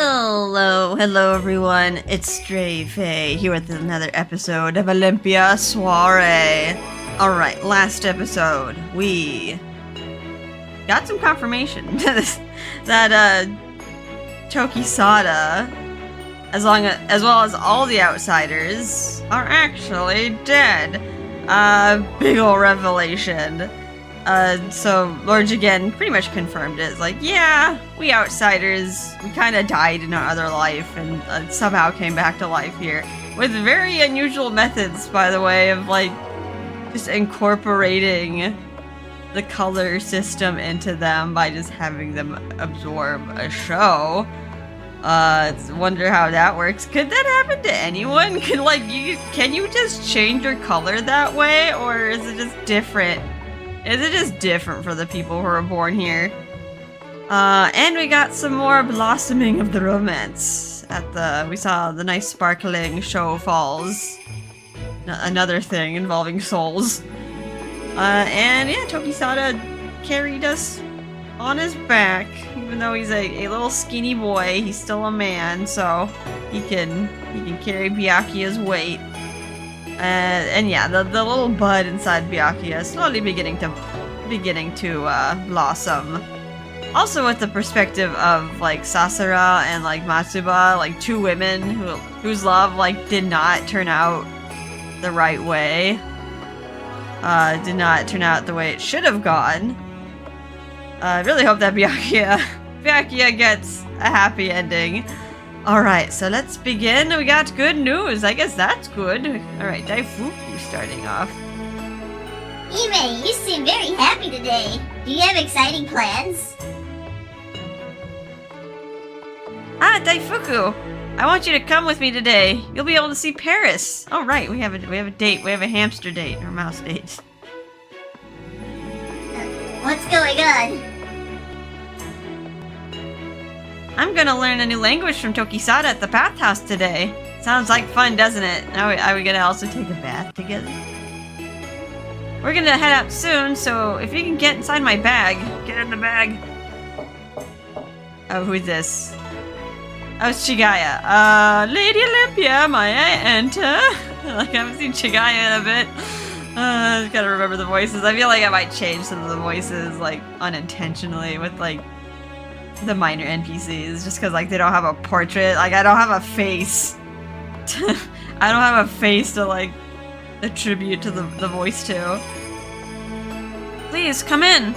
Hello everyone, it's Stray Faye here with another episode of Olympia Soiree. Alright, last episode, we got some confirmation that Tokisada, as well as all the outsiders, are actually dead. Big ol' revelation. So Lord Jigen pretty much confirmed it. It's like, yeah, we outsiders, we kind of died in our other life and somehow came back to life here. With very unusual methods, by the way, of like, just incorporating the color system into them by just having them absorb a show. Wonder how that works. Could that happen to anyone? Can you just change your color that way? Or is it just different? Is it just different for the people who are born here? And we got some more blossoming of the romance we saw the nice sparkling show falls. Another thing involving souls. And yeah, Tokisada carried us on his back. Even though he's a little skinny boy, he's still a man, so he can carry Byakuya's weight. And yeah, the little bud inside Byakuya is slowly beginning to blossom. Also with the perspective of like Sasara and like Matsuba, like two women whose love like did not turn out the right way. Did not turn out the way it should have gone. I really hope that Byakuya gets a happy ending. Alright, so let's begin. We got good news. I guess that's good. Alright, Daifuku starting off. Ime, you seem very happy today. Do you have exciting plans? Ah, Daifuku! I want you to come with me today. You'll be able to see Paris. Oh right, we have a date. We have a hamster date, or mouse date. What's going on? I'm gonna learn a new language from Tokisada at the bathhouse today. Sounds like fun, doesn't it? Are we gonna also take a bath together? We're gonna head out soon, so if you can get inside my bag, get in the bag. Oh, who's this? Oh, it's Chigaya. Lady Olympia, may I enter? Like, I haven't seen Chigaya in a bit. I just gotta remember the voices. I feel like I might change some of the voices, like, unintentionally with, like, the minor NPCs, just because, like, they don't have a portrait. Like, I don't have a face. I don't have a face to, like, attribute to the voice to. Please, come in.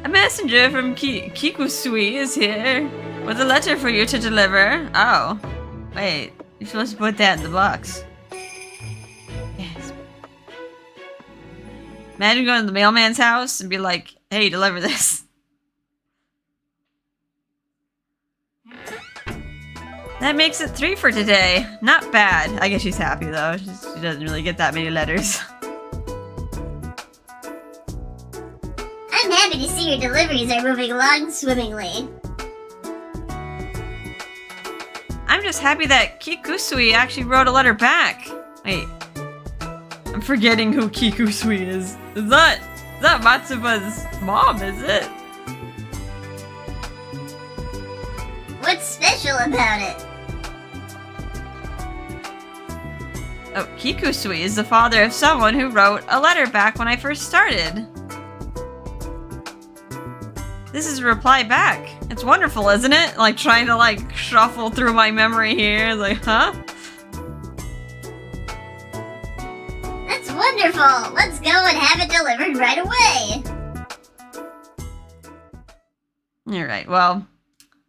A messenger from Kikusui is here with a letter for you to deliver. Oh. Wait, you're supposed to put that in the box. Yes. Imagine going to the mailman's house and be like, hey, deliver this. That makes it 3 for today. Not bad. I guess she's happy though. She doesn't really get that many letters. I'm happy to see your deliveries are moving along swimmingly. I'm just happy that Kikusui actually wrote a letter back. Wait. I'm forgetting who Kikusui is. Is that Matsuba's mom, is it? What's special about it? Oh, Kikusui is the father of someone who wrote a letter back when I first started. This is a reply back. It's wonderful, isn't it? Like, trying to, like, shuffle through my memory here. Like, huh? That's wonderful! Let's go and have it delivered right away! Alright, well,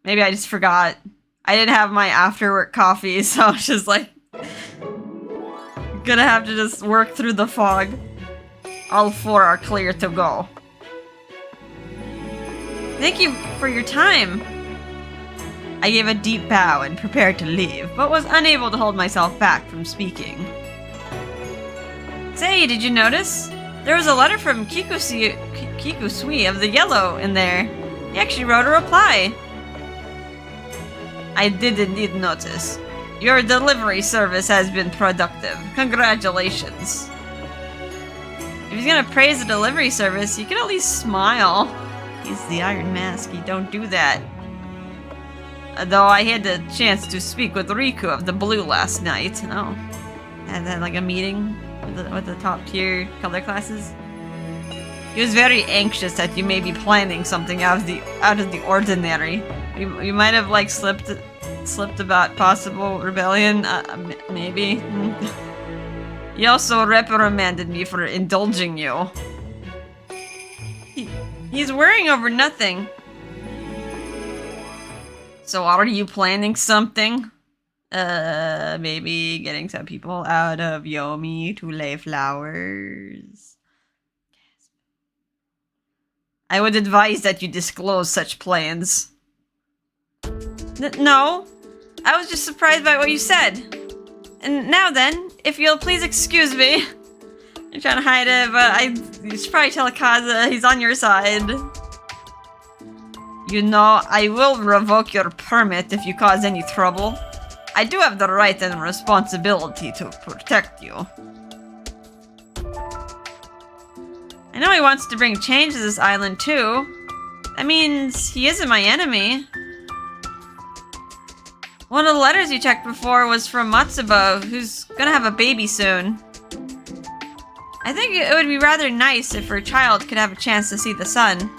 maybe I just forgot. I didn't have my after-work coffee, so I was just like, gonna have to just work through the fog. All 4 are clear to go. Thank you for your time. I gave a deep bow and prepared to leave, but was unable to hold myself back from speaking. Say, did you notice? There was a letter from Kikusui of the Yellow in there. He actually wrote a reply. I did indeed notice. Your delivery service has been productive. Congratulations. If he's gonna praise the delivery service, you can at least smile. He's the Iron Mask. He don't do that. Though I had the chance to speak with Riku of the Blue last night. Oh. Had that like a meeting with the top tier color classes. He was very anxious that you may be planning something out of the ordinary. You might have like slipped about possible rebellion. Maybe. He also reprimanded me for indulging you. He's worrying over nothing. So are you planning something? Maybe getting some people out of Yomi to lay flowers. I would advise that you disclose such plans. No. I was just surprised by what you said. And now then, if you'll please excuse me. You're trying to hide it, but you should probably tell Akaza he's on your side. You know, I will revoke your permit if you cause any trouble. I do have the right and responsibility to protect you. I know he wants to bring change to this island too. That means he isn't my enemy. One of the letters you checked before was from Matsuba, who's gonna have a baby soon. I think it would be rather nice if her child could have a chance to see the sun.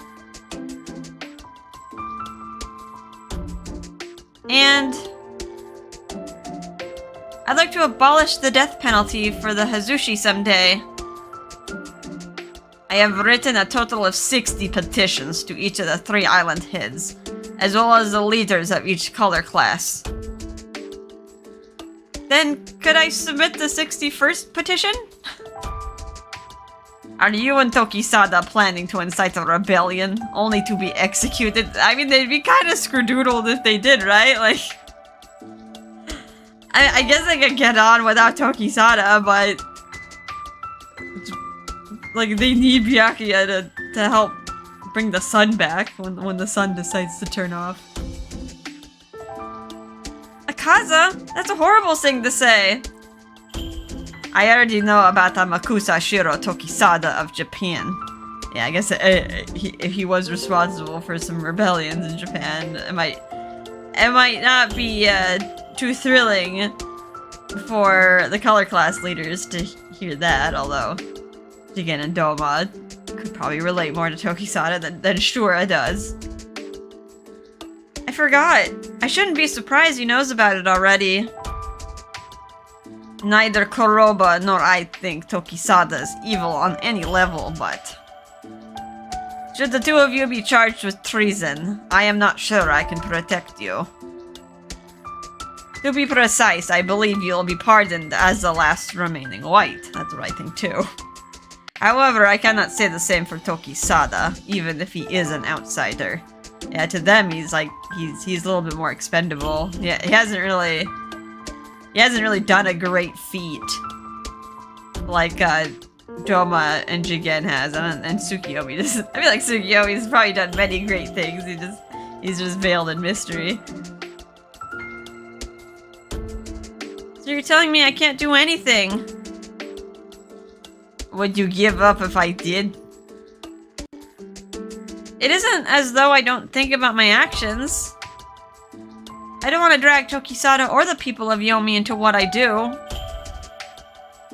And I'd like to abolish the death penalty for the Hazushi someday. I have written a total of 60 petitions to each of the 3 island heads, as well as the leaders of each color class. Then, could I submit the 61st petition? Are you and Tokisada planning to incite a rebellion, only to be executed? I mean, they'd be kind of scredoodled if they did, right? Like, I guess I could get on without Tokisada, but like they need Byakuya to help bring the sun back when the sun decides to turn off. Akaza? That's a horrible thing to say. I already know about Amakusa Shiro Tokisada of Japan. Yeah, I guess he was responsible for some rebellions in Japan. It might not be too thrilling for the color class leaders to hear that, although Jigen and Doma could probably relate more to Tokisada than Shura does. I forgot. I shouldn't be surprised he knows about it already. Neither Koroba nor I think Tokisada is evil on any level, but should the two of you be charged with treason, I am not sure I can protect you. To be precise, I believe you'll be pardoned as the last remaining white. That's the right thing too. However, I cannot say the same for Tokisada, even if he is an outsider. Yeah, to them he's a little bit more expendable. Yeah, he hasn't really done a great feat like Doma and Jigen has, and Tsukiyomi. I feel like Tsukiyomi's probably done many great things. He's just veiled in mystery. So you're telling me I can't do anything? Would you give up if I did? It isn't as though I don't think about my actions. I don't want to drag Tokisada or the people of Yomi into what I do.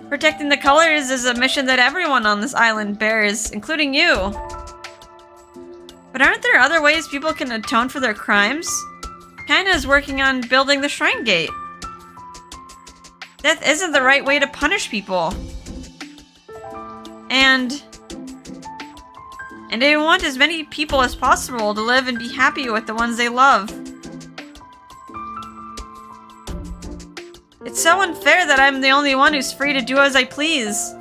Protecting the colors is a mission that everyone on this island bears, including you. But aren't there other ways people can atone for their crimes? Kaina is working on building the shrine gate. Death isn't the right way to punish people. And they want as many people as possible to live and be happy with the ones they love. It's so unfair that I'm the only one who's free to do as I please.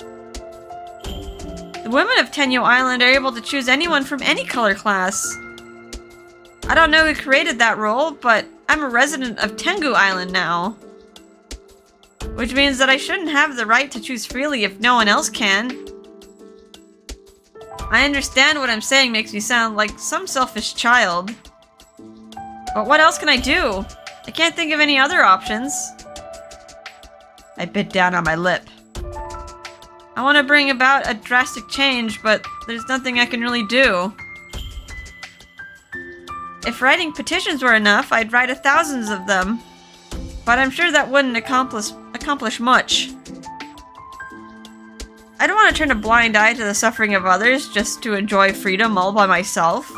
The women of Tenyo Island are able to choose anyone from any color class. I don't know who created that rule, but I'm a resident of Tengu Island now. Which means that I shouldn't have the right to choose freely if no one else can. I understand what I'm saying makes me sound like some selfish child. But what else can I do? I can't think of any other options. I bit down on my lip. I want to bring about a drastic change, but there's nothing I can really do. If writing petitions were enough, I'd write thousands of them. But I'm sure that wouldn't accomplish much. I don't want to turn a blind eye to the suffering of others just to enjoy freedom all by myself.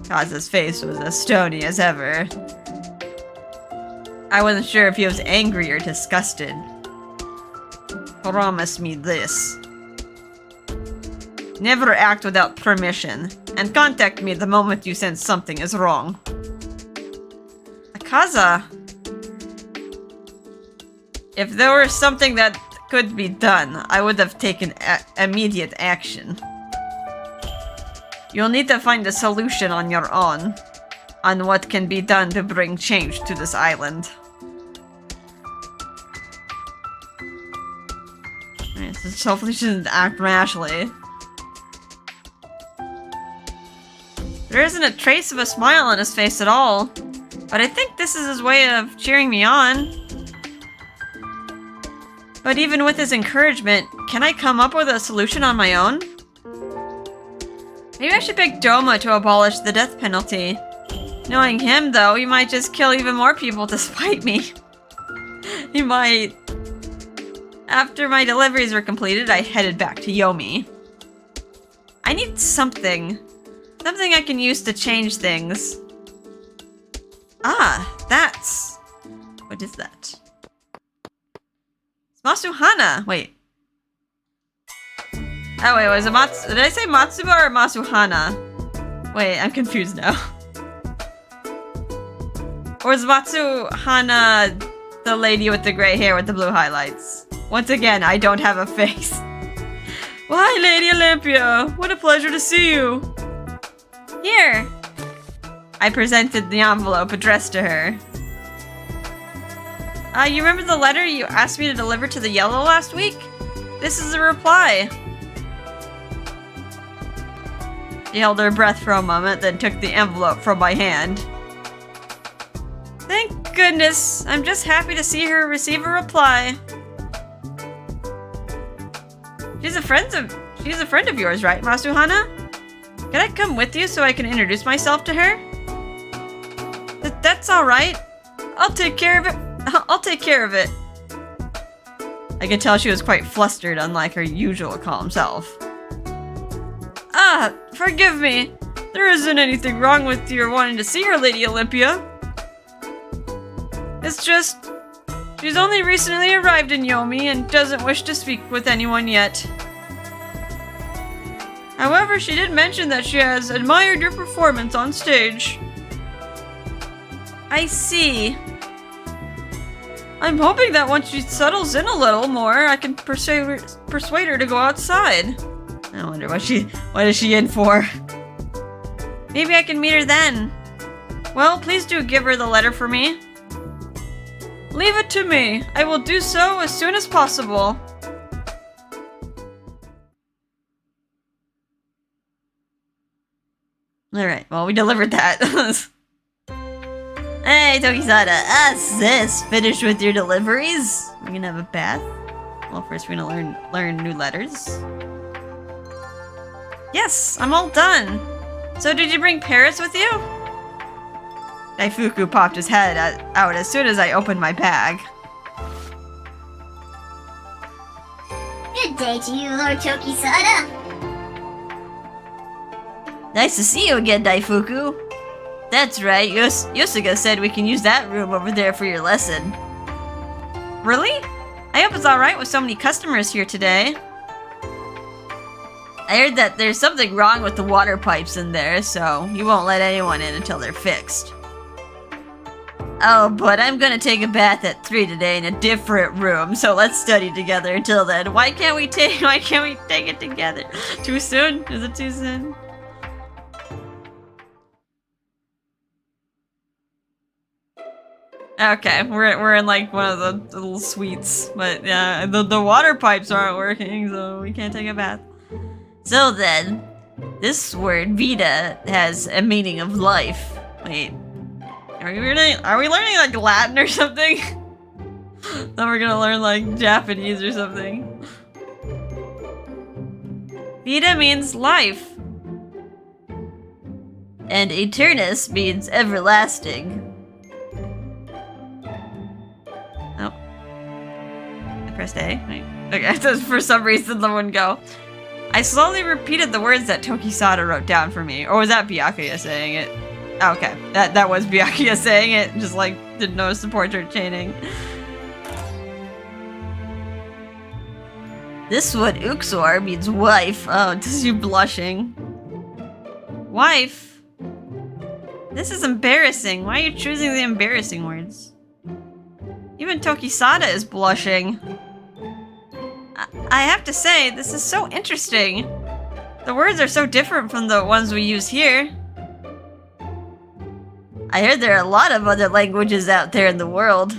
Kaza's face was as stony as ever. I wasn't sure if he was angry or disgusted. Promise me this. Never act without permission, and contact me the moment you sense something is wrong. Kaza. If there were something that could be done, I would have taken immediate action. You'll need to find a solution on your own, on what can be done to bring change to this island. Alright, so hopefully she doesn't act rashly. There isn't a trace of a smile on his face at all, but I think this is his way of cheering me on. But even with his encouragement, can I come up with a solution on my own? Maybe I should beg Doma to abolish the death penalty. Knowing him, though, he might just kill even more people to spite me. He might. After my deliveries were completed, I headed back to Yomi. I need something. Something I can use to change things. Ah, that's... What is that? It's Masuhana! Wait. Oh wait, was it did I say Matsuba or Masuhana? Wait, I'm confused now. Or is Matsuhana the lady with the gray hair with the blue highlights? Once again, I don't have a face. Why, Lady Olympia? What a pleasure to see you! Here! I presented the envelope addressed to her. You remember the letter you asked me to deliver to the Yellow last week? This is the reply. She held her breath for a moment, then took the envelope from my hand. Thank goodness. I'm just happy to see her receive a reply. She's a friend of yours, right, Masuhana? Can I come with you so I can introduce myself to her? That's alright. I'll take care of it. I'll take care of it. I could tell she was quite flustered, unlike her usual calm self. Ah, forgive me. There isn't anything wrong with your wanting to see her, Lady Olympia. It's just... she's only recently arrived in Yomi and doesn't wish to speak with anyone yet. However, she did mention that she has admired your performance on stage. I see. I'm hoping that once she settles in a little more, I can persuade her to go outside. I wonder what is she in for? Maybe I can meet her then. Well, please do give her the letter for me. Leave it to me. I will do so as soon as possible. Alright, well, we delivered that. Hey, Tokisada, sis, finished with your deliveries? We're gonna have a bath? Well, first we're gonna learn new letters. Yes, I'm all done. So did you bring parrots with you? Daifuku popped his head out as soon as I opened my bag. Good day to you, Lord Tokisada. Nice to see you again, Daifuku. That's right, Yosuga said we can use that room over there for your lesson. Really? I hope it's alright with so many customers here today. I heard that there's something wrong with the water pipes in there, so you won't let anyone in until they're fixed. Oh, but I'm gonna take a bath at 3 today in a different room, so let's study together until then. Why can't we take it together? Too soon? Is it too soon? Okay, we're in like one of the little suites, but yeah, the water pipes aren't working, so we can't take a bath. So then, this word Vita has a meaning of life. Wait, are we learning like Latin or something? Then we're gonna learn like Japanese or something. Vita means life. And eternus means everlasting. Oh. I pressed A. Wait. Okay, for some reason that wouldn't go. I slowly repeated the words that Tokisada wrote down for me. Or was that Byakuya saying it? Oh, okay. That was Byakuya saying it. Just like, didn't notice the portrait chaining. This one, Uxor, means wife. Oh, does you blushing. Wife? This is embarrassing. Why are you choosing the embarrassing words? Even Tokisada is blushing. I have to say, this is so interesting. The words are so different from the ones we use here. I heard there are a lot of other languages out there in the world.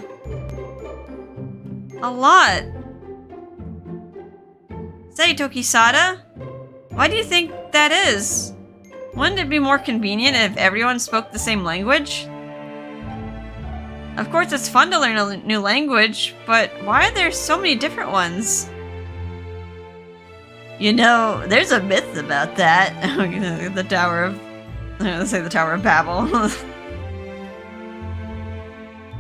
A lot. Say, Tokisada, why do you think that is? Wouldn't it be more convenient if everyone spoke the same language? Of course, it's fun to learn a new language, but why are there so many different ones? You know, there's a myth about that. The Tower of... let's say the Tower of Babel.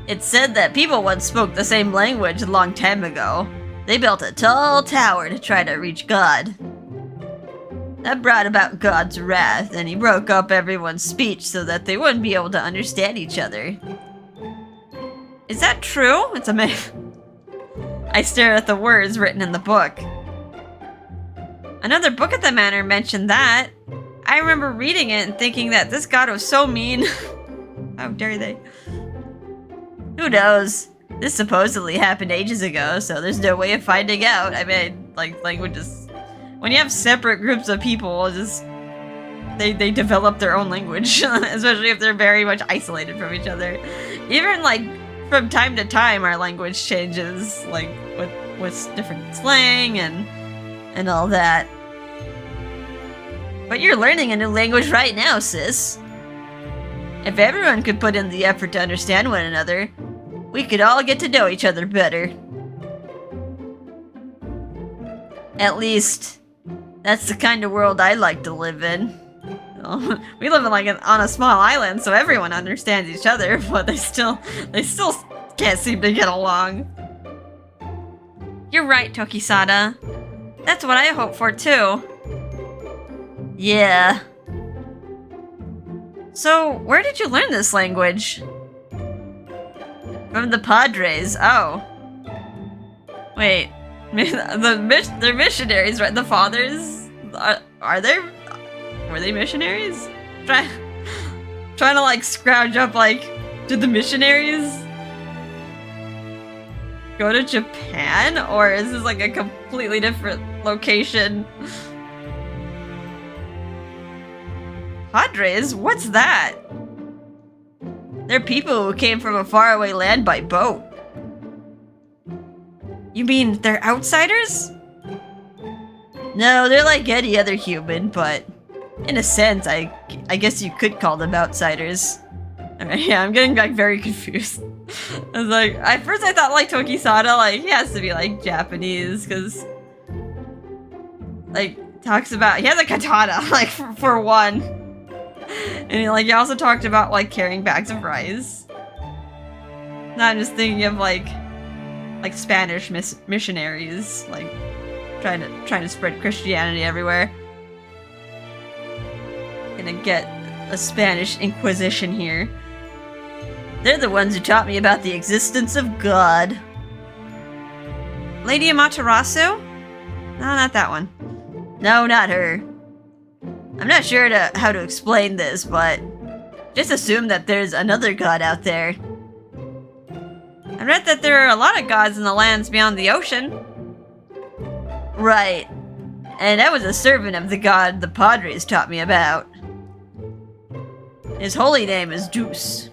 It's said that people once spoke the same language a long time ago. They built a tall tower to try to reach God. That brought about God's wrath, and he broke up everyone's speech so that they wouldn't be able to understand each other. Is that true? It's amazing. I stare at the words written in the book. Another book at the manor mentioned that. I remember reading it and thinking that this god was so mean. How dare they? Who knows? This supposedly happened ages ago, so there's no way of finding out. I mean, like, languages... When you have separate groups of people, just... They develop their own language. Especially if they're very much isolated from each other. Even, like, from time to time, our language changes. Like, with different slang and all that. But you're learning a new language right now, sis. If everyone could put in the effort to understand one another, we could all get to know each other better. At least, that's the kind of world I'd like to live in. We live in on a small island, so everyone understands each other, but they still can't seem to get along. You're right, Tokisada. That's what I hope for too. Yeah. So, where did you learn this language? From the Padres. Oh. Wait. They're missionaries, right? The fathers? Are they? Were they missionaries? Trying to like scrounge up like, did the missionaries go to Japan? Or is this like a completely different location? Padres? What's that? They're people who came from a faraway land by boat. You mean they're outsiders? No, they're like any other human, but in a sense, I guess you could call them outsiders. Alright, yeah, I'm getting like very confused. I was like, at first I thought like Tokisada, like, he has to be like Japanese, because like, talks about, he has a katana, like, for one. And he also talked about like carrying bags of rice. Now I'm just thinking of like Spanish missionaries, like trying to spread Christianity everywhere. Gonna get a Spanish Inquisition here. They're the ones who taught me about the existence of God. Lady Amaterasu? No, not that one. No, not her. I'm not sure how to explain this, but just assume that there's another god out there. I read that there are a lot of gods in the lands beyond the ocean. Right. And I was a servant of the god the Padres taught me about. His holy name is Deuce.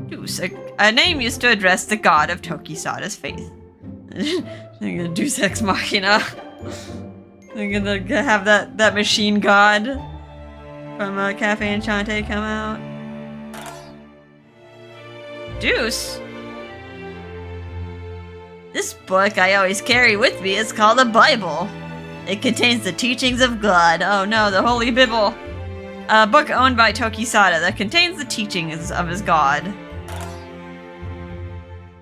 Deuce, a name used to address the god of Tokisada's faith. Deus Ex Machina. They're gonna have that machine god from Cafe Enchante come out. Deuce? This book I always carry with me is called the Bible. It contains the teachings of God. Oh no, the Holy Bible. A book owned by Tokisada that contains the teachings of his god.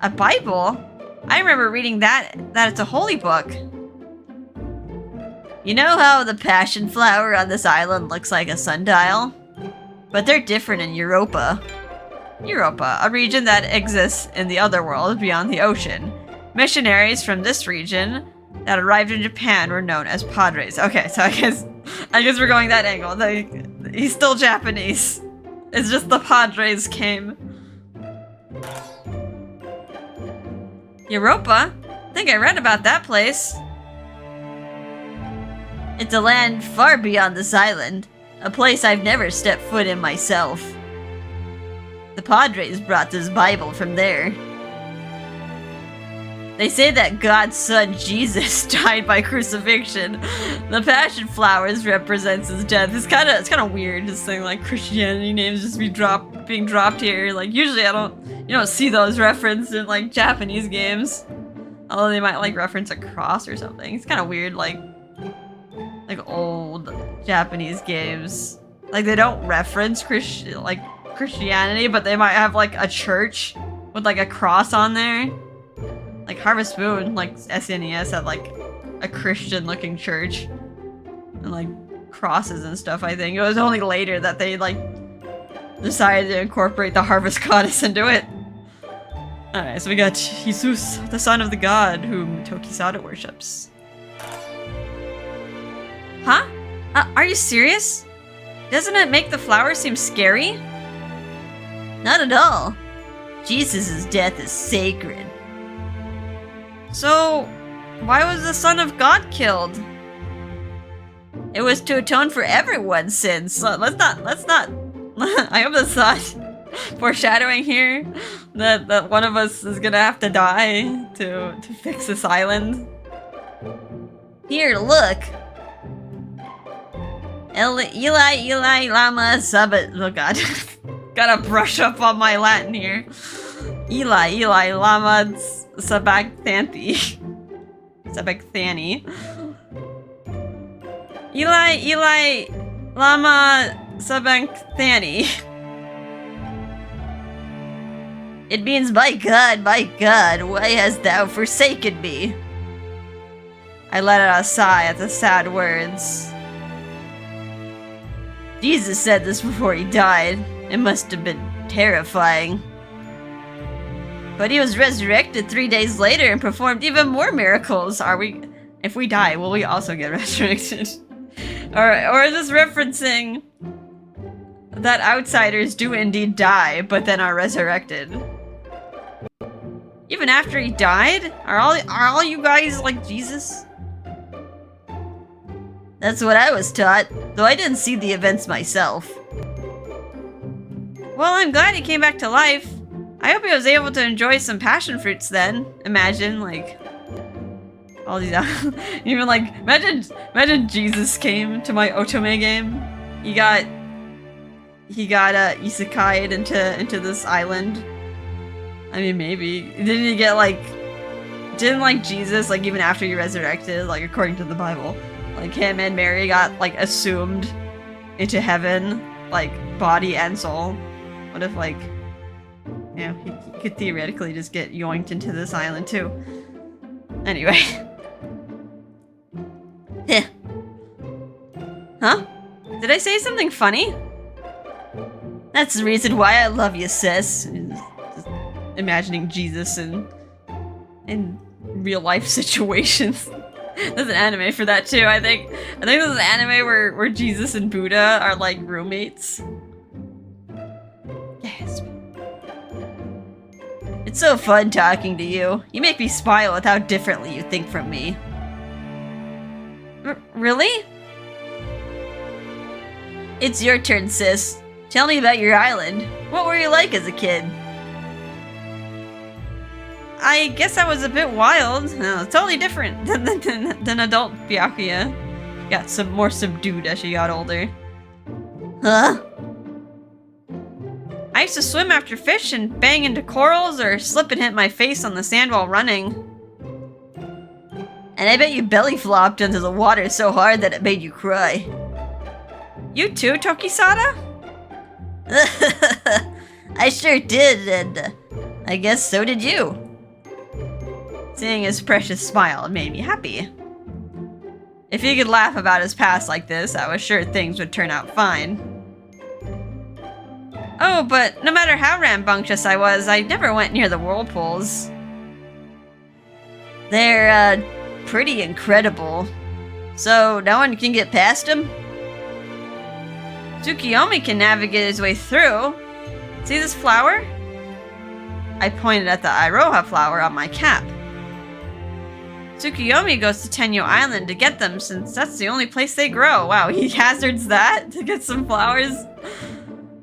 A Bible? I remember reading that it's a holy book. You know how the passion flower on this island looks like a sundial? But they're different in Europa. Europa, a region that exists in the other world beyond the ocean. Missionaries from this region that arrived in Japan were known as padres. Okay, so I guess we're going that angle. He's still Japanese. It's just the padres came. Europa? I think I read about that place. It's a land far beyond this island. A place I've never stepped foot in myself. The Padres brought this Bible from there. They say that God's son Jesus died by crucifixion. The passion flowers represents his death. It's kind of weird just saying like Christianity names just being dropped here. Like usually you don't see those referenced in like Japanese games. Although they might like reference a cross or something. It's kind of weird like old Japanese games. Like they don't reference Christianity, but they might have like a church with like a cross on there. Like Harvest Moon, like SNES had like a Christian looking church and like crosses and stuff. I think it was only later that they like decided to incorporate the harvest goddess into it. Alright, so we got Jesus, the son of the god whom Tokisada worships. Huh? Are you serious? Doesn't it make the flowers seem scary? Not at all. Jesus' death is sacred. So, why was the Son of God killed? It was to atone for everyone's sins. So let's not. I hope that's not foreshadowing here that one of us is gonna have to die to fix this island. Here, look. Eli Lama Sabbat. Oh god. Gotta brush up on my Latin here. Eli Lama Sabachthani. Eli Lama Sabachthani. It means, my God, why hast thou forsaken me? I let out a sigh at the sad words. Jesus said this before he died. It must have been terrifying. But he was resurrected 3 days later and performed even more miracles. If we die, will we also get resurrected? Or is this referencing that outsiders do indeed die, but then are resurrected? Even after he died? Are all you guys like Jesus? That's what I was taught, though I didn't see the events myself. Well, I'm glad he came back to life. I hope he was able to enjoy some passion fruits then. Imagine, like, all these, even like, imagine Jesus came to my Otome game. He got isekai'd into this island. I mean, maybe. Didn't like Jesus, like, even after he resurrected, like, according to the Bible, like, him and Mary got, like, assumed into heaven, like, body and soul. What if, like, you know, he could theoretically just get yoinked into this island, too. Anyway. Huh? Did I say something funny? That's the reason why I love you, sis. Just imagining Jesus in real life situations. There's an anime for that too, I think. I think there's an anime where Jesus and Buddha are like roommates. Yes. It's so fun talking to you. You make me smile with how differently you think from me. Really? It's your turn, sis. Tell me about your island. What were you like as a kid? I guess I was a bit wild. No, totally different than adult Byakuya. She got some more subdued as she got older. Huh? I used to swim after fish and bang into corals or slip and hit my face on the sand while running. And I bet you belly flopped into the water so hard that it made you cry. You too, Tokisada? I sure did, and I guess so did you. Seeing his precious smile made me happy. If he could laugh about his past like this, I was sure things would turn out fine. Oh, but no matter how rambunctious I was, I never went near the whirlpools. They're, pretty incredible. So, no one can get past them? Tsukiyomi can navigate his way through. See this flower? I pointed at the Iroha flower on my cap. Tsukiyomi goes to Tenyo Island to get them since that's the only place they grow. Wow, he hazards that to get some flowers.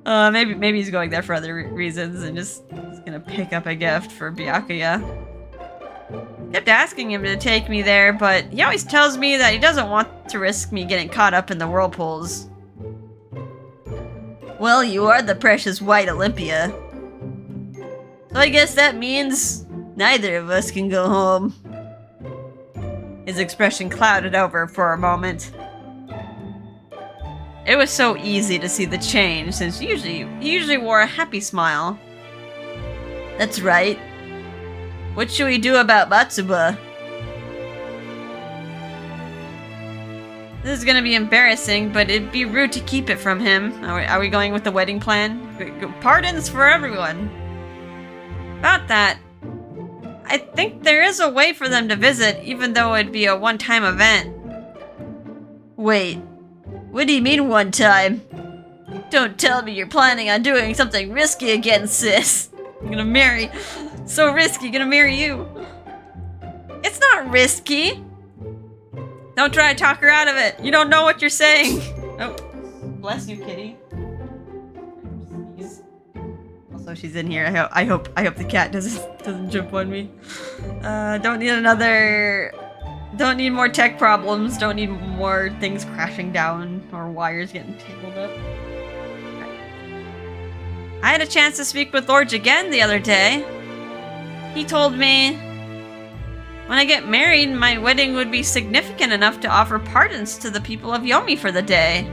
Maybe he's going there for other reasons and just gonna pick up a gift for Byakuya. Kept asking him to take me there, but he always tells me that he doesn't want to risk me getting caught up in the whirlpools. Well, you are the precious white Olympia. So I guess that means neither of us can go home. His expression clouded over for a moment. It was so easy to see the change, since he usually wore a happy smile. That's right. What should we do about Matsuba? This is gonna be embarrassing, but it'd be rude to keep it from him. Are we going with the wedding plan? Pardons for everyone. About that, I think there is a way for them to visit, even though it'd be a one-time event. Wait, what do you mean one time? Don't tell me you're planning on doing something risky again, sis. I'm gonna marry. So risky, gonna marry you. It's not risky. Don't try to talk her out of it. You don't know what you're saying. Oh, bless you, kitty. Also, she's in here. I hope the cat doesn't jump on me. Don't need more tech problems. Don't need more things crashing down or wires getting tangled up. I had a chance to speak with Lord again the other day. He told me when I get married, my wedding would be significant enough to offer pardons to the people of Yomi for the day.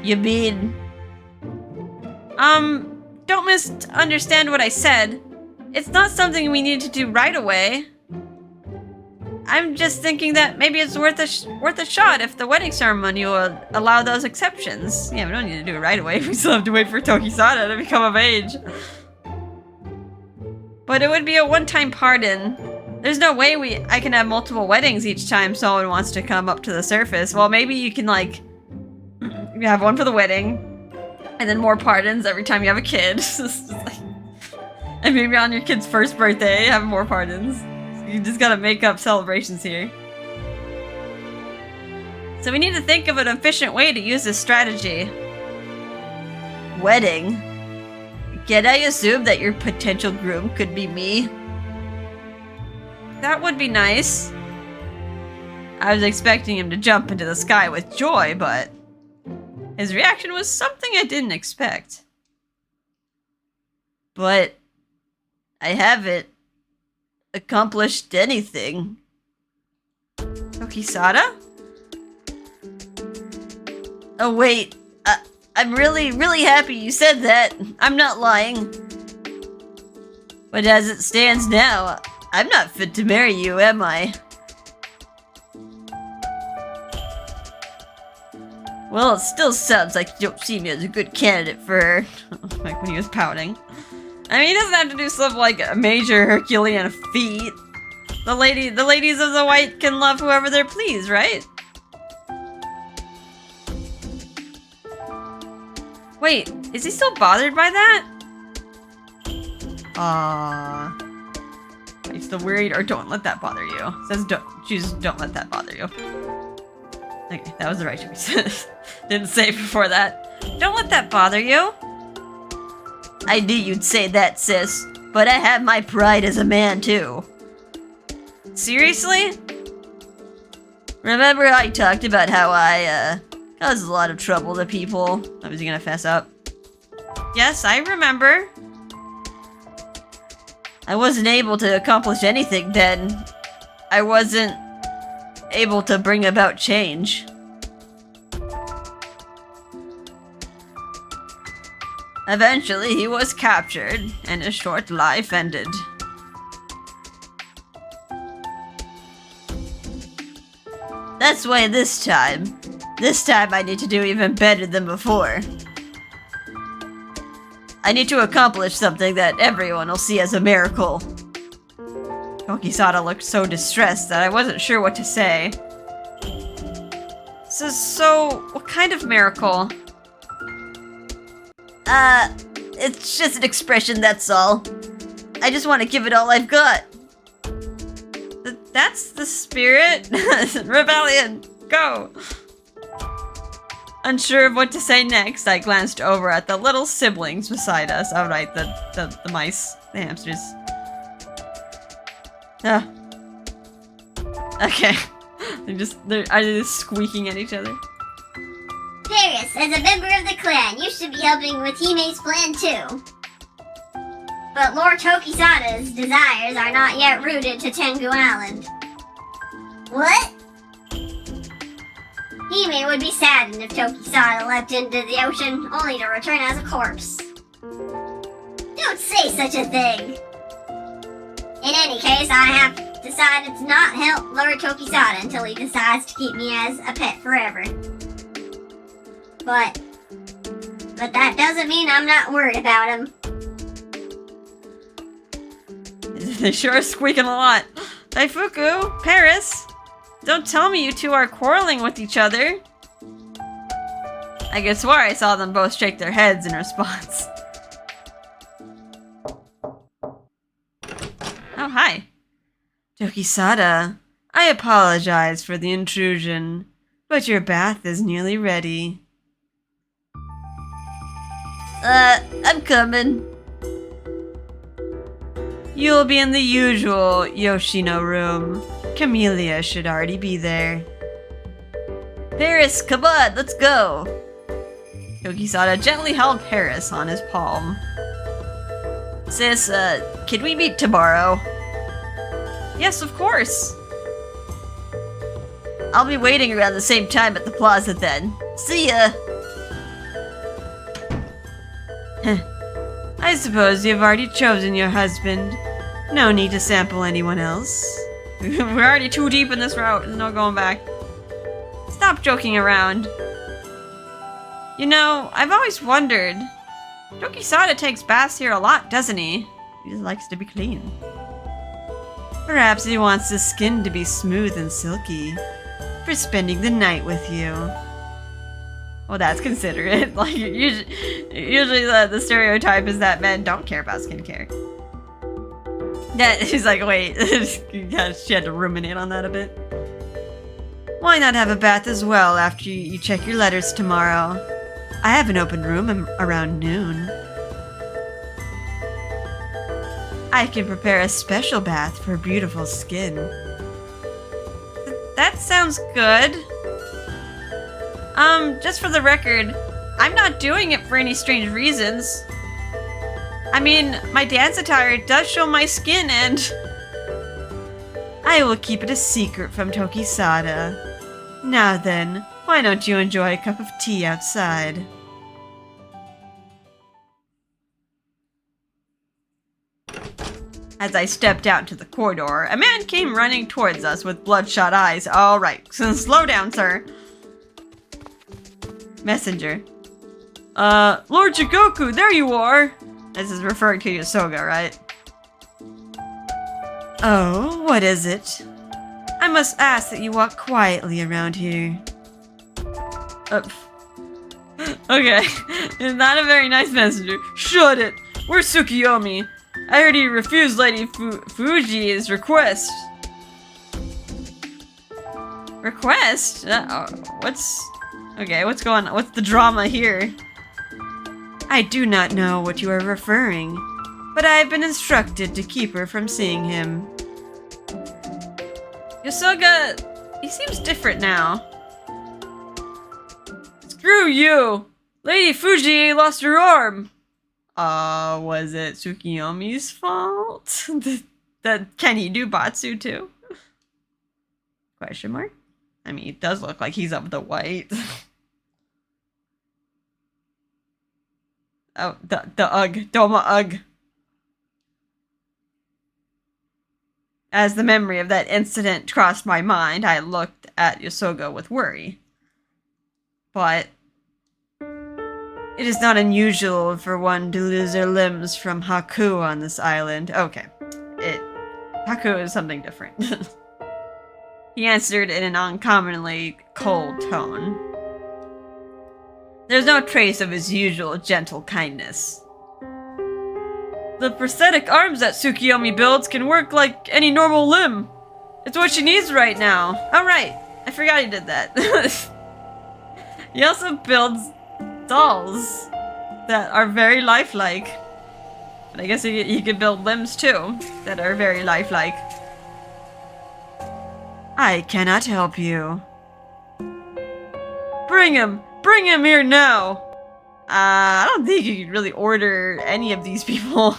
You mean? Don't misunderstand what I said. It's not something we need to do right away. I'm just thinking that maybe it's worth a shot if the wedding ceremony will allow those exceptions. Yeah, we don't need to do it right away. We still have to wait for Tokisada to become of age. But it would be a one-time pardon. There's no way I can have multiple weddings each time someone wants to come up to the surface. Well, maybe you can, like, you have one for the wedding, and then more pardons every time you have a kid. And maybe on your kid's first birthday, have more pardons. You just gotta make up celebrations here. So we need to think of an efficient way to use this strategy. Wedding? Can I assume that your potential groom could be me? That would be nice. I was expecting him to jump into the sky with joy, but his reaction was something I didn't expect. But I haven't accomplished anything. Tokisada? Oh wait, I'm really happy you said that. I'm not lying. But as it stands now, I'm not fit to marry you, am I? Well, it still sounds like you don't see me as a good candidate for her. Like when he was pouting. I mean, he doesn't have to do some, like, major Herculean feat. The ladies of the white can love whoever they're pleased, right? Wait, is he still bothered by that? Are you still worried? Or don't let that bother you. It says don't let that bother you. Okay, that was the right choice. Didn't say before that. Don't let that bother you. I knew you'd say that, sis. But I have my pride as a man, too. Seriously? Remember I talked about how I, caused a lot of trouble to people? Was he gonna fess up? Yes, I remember. I wasn't able to accomplish anything then. I wasn't able to bring about change. Eventually, he was captured, and his short life ended. That's why this time I need to do even better than before. I need to accomplish something that everyone will see as a miracle. Tokisada looked so distressed that I wasn't sure what to say. So, what kind of miracle? It's just an expression, that's all. I just want to give it all I've got. That's the spirit? Rebellion, go! Unsure of what to say next, I glanced over at the little siblings beside us. Oh, right, the mice, the hamsters. Oh. Okay. Are they just squeaking at each other? Paris, as a member of the clan, you should be helping with Hime's plan too. But Lord Tokisada's desires are not yet rooted to Tengu Island. What? Hime would be saddened if Tokisada leapt into the ocean only to return as a corpse. Don't say such a thing. In any case, I have decided to not help Lord Tokisada until he decides to keep me as a pet forever. But that doesn't mean I'm not worried about him. They sure are squeaking a lot. Daifuku, Paris, don't tell me you two are quarreling with each other. I could swear I saw them both shake their heads in response. Oh, hi. Tokisada, I apologize for the intrusion, but your bath is nearly ready. I'm coming. You'll be in the usual Yoshino room. Camellia should already be there. Paris, come on, let's go. Tokisada gently held Paris on his palm. Sis, can we meet tomorrow? Yes, of course. I'll be waiting around the same time at the plaza then. See ya! I suppose you've already chosen your husband. No need to sample anyone else. We're already too deep in this route. There's no going back. Stop joking around. You know, I've always wondered. Tokisada takes baths here a lot, doesn't he? He just likes to be clean. Perhaps he wants his skin to be smooth and silky for spending the night with you. Well, that's considerate. Like, usually the stereotype is that men don't care about skincare. Yeah, he's like, wait. She had to ruminate on that a bit. Why not have a bath as well after you check your letters tomorrow? I have an open room around noon. I can prepare a special bath for beautiful skin. That sounds good. Just for the record, I'm not doing it for any strange reasons. I mean, my dance attire does show my skin and... I will keep it a secret from Tokisada. Now then, why don't you enjoy a cup of tea outside? As I stepped out into the corridor, a man came running towards us with bloodshot eyes. All right, slow down, sir. Messenger. Lord Jigoku, there you are! This is referring to Yosoga, right? Oh, what is it? I must ask that you walk quietly around here. Okay, not a very nice messenger. Shut it! Where's Tsukiyomi? I heard he refused Lady Fuji's request. Request? What's going on? What's the drama here? I do not know what you are referring, but I have been instructed to keep her from seeing him. Yosoga, he seems different now. Screw you! Lady Fuji lost her arm! Was it Tsukiyomi's fault? Can he do Batsu too? Question mark? I mean, it does look like he's of the white. Oh, the ugh. Doma ugh. As the memory of that incident crossed my mind, I looked at Yosoga with worry. But it is not unusual for one to lose their limbs from Haku on this island. Okay. Haku is something different. He answered in an uncommonly cold tone. There's no trace of his usual gentle kindness. The prosthetic arms that Tsukiyomi builds can work like any normal limb. It's what she needs right now. Oh, right. I forgot he did that. He also builds dolls that are very lifelike. But I guess he could build limbs too that are very lifelike. I cannot help you. Bring him! Bring him here now! I don't think you could really order any of these people.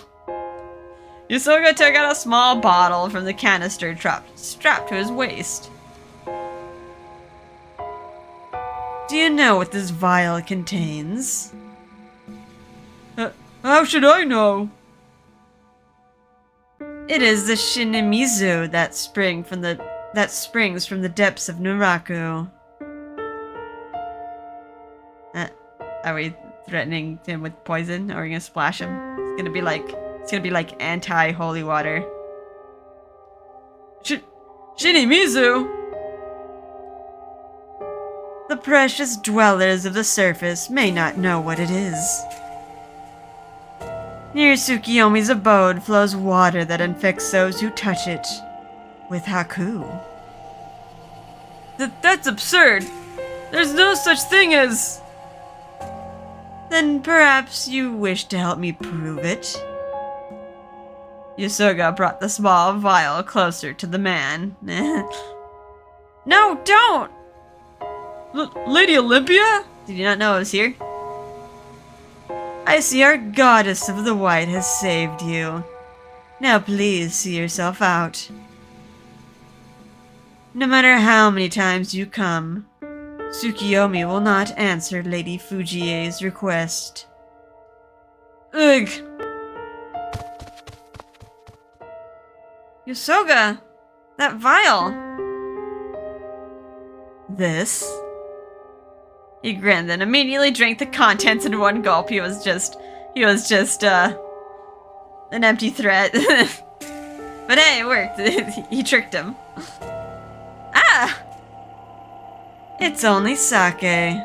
Yosoga took out a small bottle from the canister strapped to his waist. Do you know what this vial contains? How should I know? It is the Shinimizu that springs from the depths of Naraku. Are we threatening him with poison? Or are we gonna splash him? It's gonna be like anti-holy water. Shinimizu! The precious dwellers of the surface may not know what it is. Near Tsukiyomi's abode flows water that infects those who touch it with Haku. That's absurd! There's no such thing as... Then perhaps you wish to help me prove it? Yosoga brought the small vial closer to the man. No, don't! Lady Olympia? Did you not know I was here? I see our goddess of the white has saved you. Now please see yourself out. No matter how many times you come, Tsukiyomi will not answer Lady Fujie's request. Ugh! Yosoga! That vial! This? He grinned and immediately drank the contents in one gulp. He was just an empty threat. But hey, it worked. He tricked him. Ah! It's only sake. Yes.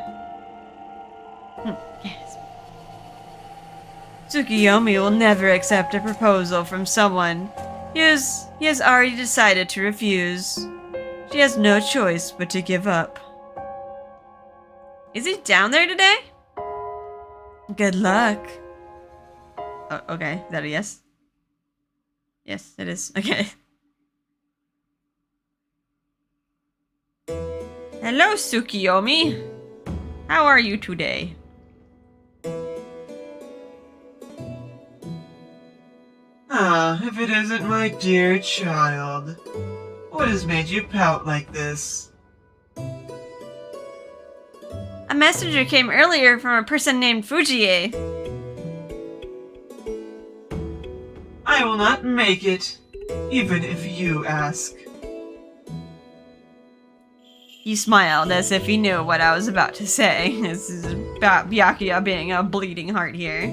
Tsukiyomi will never accept a proposal from someone he has already decided to refuse. She has no choice but to give up. Is he down there today? Good luck. Oh, okay. Is that a yes? Yes, it is. Okay. Hello, Tsukiyomi. How are you today? Ah, if it isn't my dear child. What has made you pout like this? A messenger came earlier from a person named Fujie. I will not make it, even if you ask. He smiled as if he knew what I was about to say. This is about Byakuya being a bleeding heart here.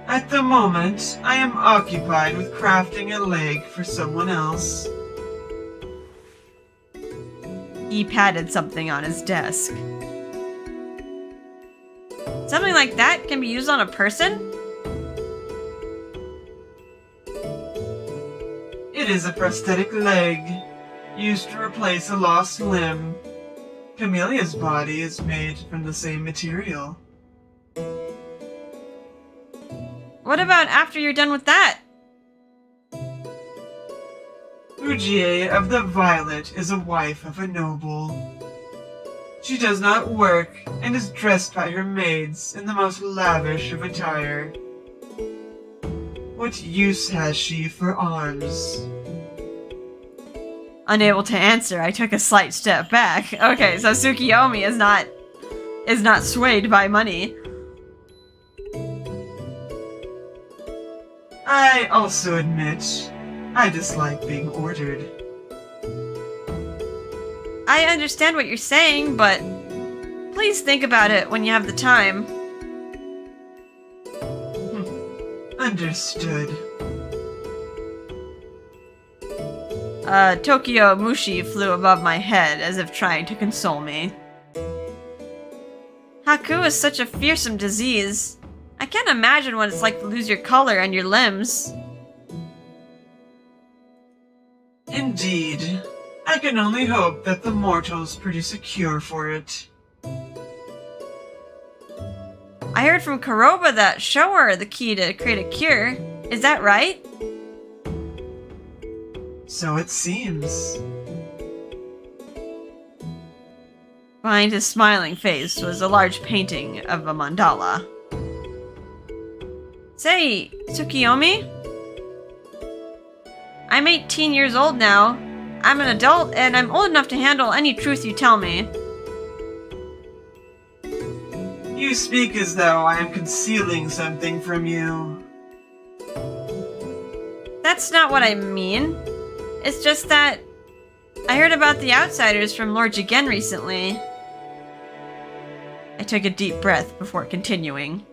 At the moment, I am occupied with crafting a leg for someone else. He patted something on his desk. Something like that can be used on a person? It is a prosthetic leg, used to replace a lost limb. Camelia's body is made from the same material. What about after you're done with that? Fujie of the Violet is a wife of a noble. She does not work and is dressed by her maids in the most lavish of attire. What use has she for arms? Unable to answer, I took a slight step back. Okay, so Tsukiyomi is not swayed by money. I also admit, I dislike being ordered. I understand what you're saying, but please think about it when you have the time. Understood. Tokyo Mushi flew above my head as if trying to console me. Haku is such a fearsome disease. I can't imagine what it's like to lose your color and your limbs. Indeed. I can only hope that the mortals produce a cure for it. I heard from Kuroba that show her the key to create a cure. Is that right? So it seems. Behind his smiling face was a large painting of a mandala. Say, Tsukiyomi? I'm 18 years old now. I'm an adult, and I'm old enough to handle any truth you tell me. You speak as though I am concealing something from you. That's not what I mean. It's just that I heard about the outsiders from Lord Jigen recently. I took a deep breath before continuing.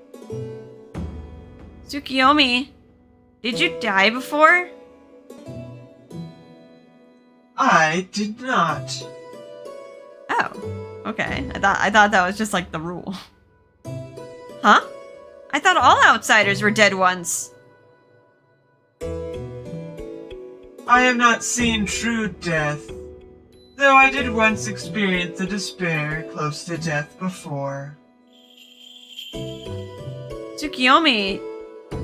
Tsukiyomi, did you die before? I did not. Oh, okay. I thought that was just like the rule. Huh? I thought all outsiders were dead once. I have not seen true death, though I did once experience the despair close to death before. Tsukiyomi,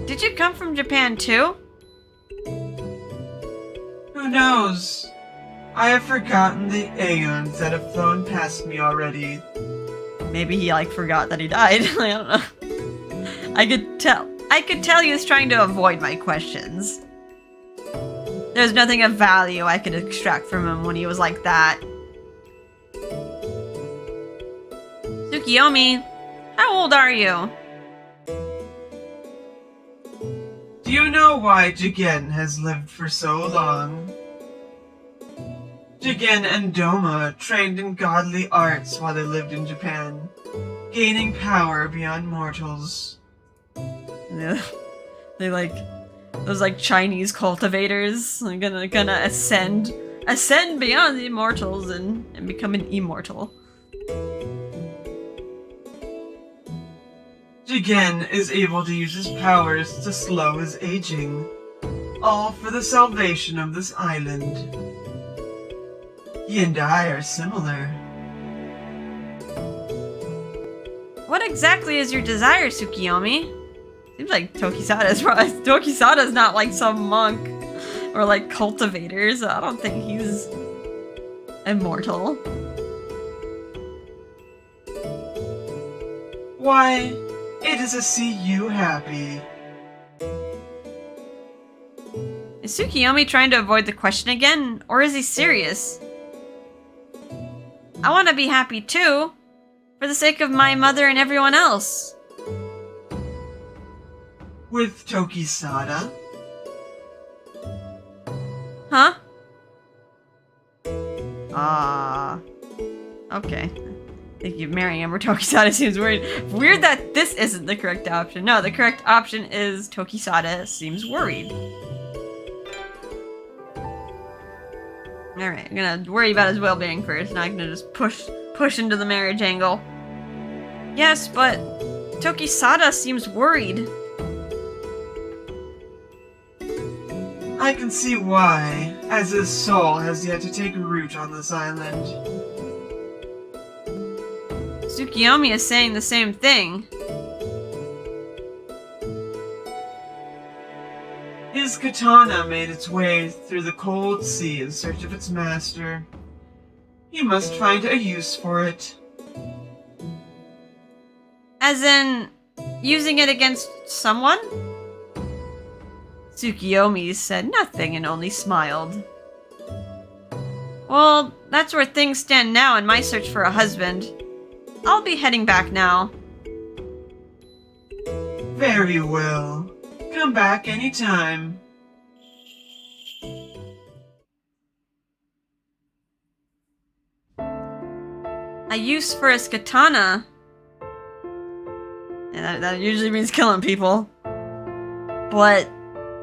did you come from Japan too? Who knows? I have forgotten the aeons that have flown past me already. Maybe he like forgot that he died. I don't know. I could tell he was trying to avoid my questions. There's nothing of value I could extract from him when he was like that. Tsukiyomi, how old are you? Do you know why Jigen has lived for so long? Jigen and Doma trained in godly arts while they lived in Japan, gaining power beyond mortals. Yeah. They like those like Chinese cultivators. They're gonna ascend beyond the immortals and become an immortal. Jigen is able to use his powers to slow his aging, all for the salvation of this island. He and I are similar. What exactly is your desire, Tsukiyomi? Seems like Tokisada's not like some monk or like cultivator, so I don't think he's immortal. Why, it is to see you happy. Is Tsukiyomi trying to avoid the question again, or is he serious? I want to be happy too, for the sake of my mother and everyone else. With Tokisada? Huh? Okay. I think you marrying him or Tokisada seems weird. Weird that this isn't the correct option. No, the correct option is Tokisada seems worried. Alright, I'm gonna worry about his well-being first, now I'm gonna just push into the marriage angle. Yes, but Tokisada seems worried. I can see why, as his soul has yet to take root on this island. Tsukiyomi is saying the same thing. His katana made its way through the cold sea in search of its master. He must find a use for it. As in, using it against someone? Tsukiyomi said nothing and only smiled. Well, that's where things stand now in my search for a husband. I'll be heading back now. Very well. Come back anytime. A use for his katana. And that usually means killing people. But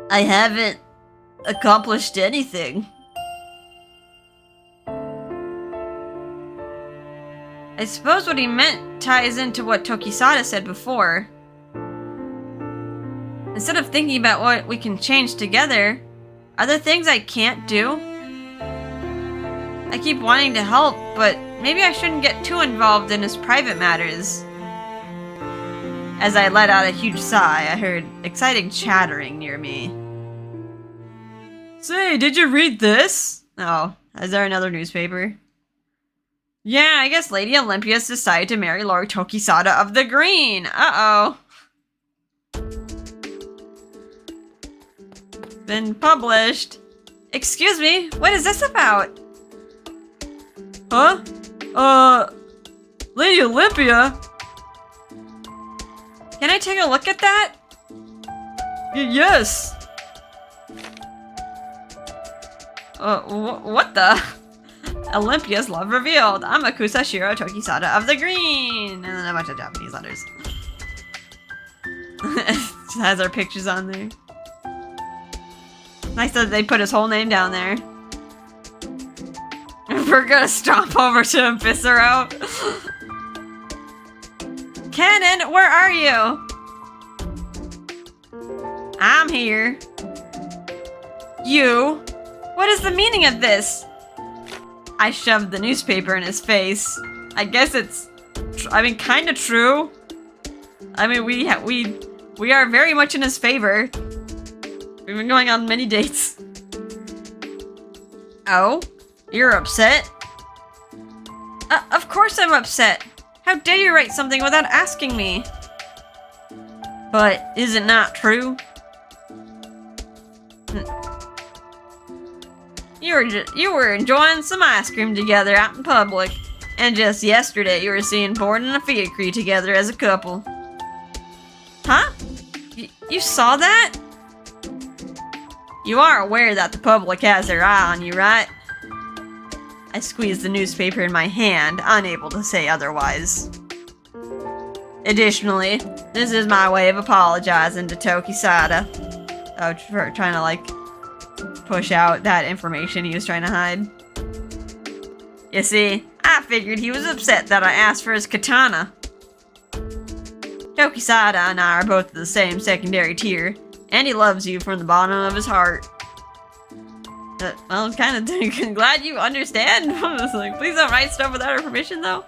I haven't accomplished anything. I suppose what he meant ties into what Tokisada said before. Instead of thinking about what we can change together, are there things I can't do? I keep wanting to help, but maybe I shouldn't get too involved in his private matters. As I let out a huge sigh, I heard exciting chattering near me. Say, did you read this? Oh, is there another newspaper? Yeah, I guess Lady Olympia's decided to marry Lord Tokisada of the Green. Uh-oh. Been published. Excuse me, what is this about? Huh? Lady Olympia? Can I take a look at that? Yes. What the? Olympia's love revealed. Amakusa Shiro Tokisada of the Green. And then a bunch of Japanese letters. Just has our pictures on there. Nice that they put his whole name down there. We're gonna stomp over to Viscero. Cannon, where are you? I'm here. You? What is the meaning of this? I shoved the newspaper in his face. I guess it's, kind of true. I mean, we are very much in his favor. We've been going on many dates. Oh? You're upset? Of course I'm upset. How dare you write something without asking me? But is it not true? You were enjoying some ice cream together out in public, and just yesterday you were seen boarding a fiacre together as a couple. Huh? You saw that? You are aware that the public has their eye on you, right? I squeezed the newspaper in my hand, unable to say otherwise. Additionally, this is my way of apologizing to Tokisada. Oh, for trying to, like, push out that information he was trying to hide. You see, I figured he was upset that I asked for his katana. Tokisada and I are both the same secondary tier, and he loves you from the bottom of his heart. Well, I'm kind of glad you understand. I was like, please don't write stuff without our permission, though.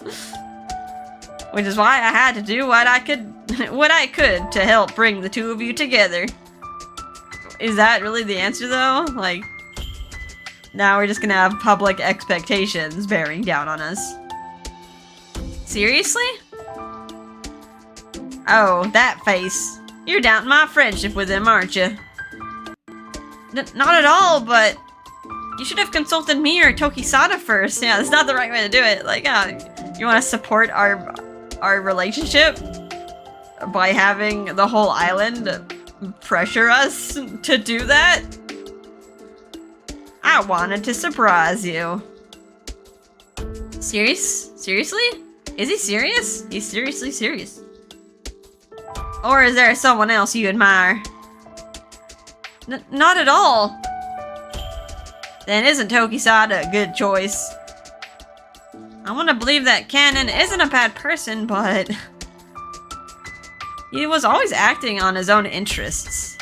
Which is why I had to do what I could to help bring the two of you together. Is that really the answer, though? Like, now we're just gonna have public expectations bearing down on us. Seriously? Oh, that face. You're doubting my friendship with him, aren't you? Not at all, but you should have consulted me or Tokisada first. Yeah, that's not the right way to do it. Like, you want to support our relationship by having the whole island pressure us to do that? I wanted to surprise you. Seriously? Is he serious? He's seriously serious. Or is there someone else you admire? Not at all. Then isn't Tokisada a good choice? I want to believe that Cannon isn't a bad person, but he was always acting on his own interests.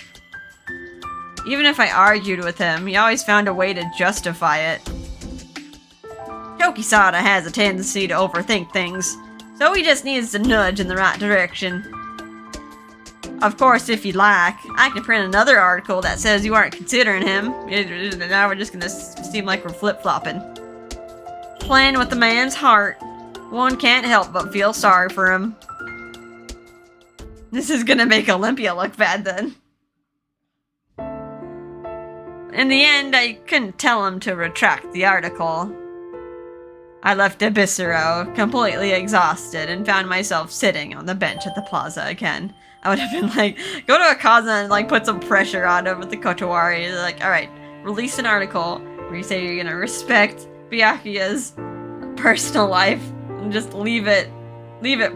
Even if I argued with him, he always found a way to justify it. Tokisada has a tendency to overthink things, so he just needs to nudge in the right direction. Of course, if you'd like, I can print another article that says you aren't considering him. Now we're just gonna seem like we're flip-flopping. Playing with the man's heart. One can't help but feel sorry for him. This is gonna make Olympia look bad then. In the end, I couldn't tell him to retract the article. I left Abyssero, completely exhausted, and found myself sitting on the bench at the plaza again. I would have been like, go to Akaza and like put some pressure on him with the Kotowari. Like, alright, release an article where you say you're gonna respect Byakuya's personal life and just leave it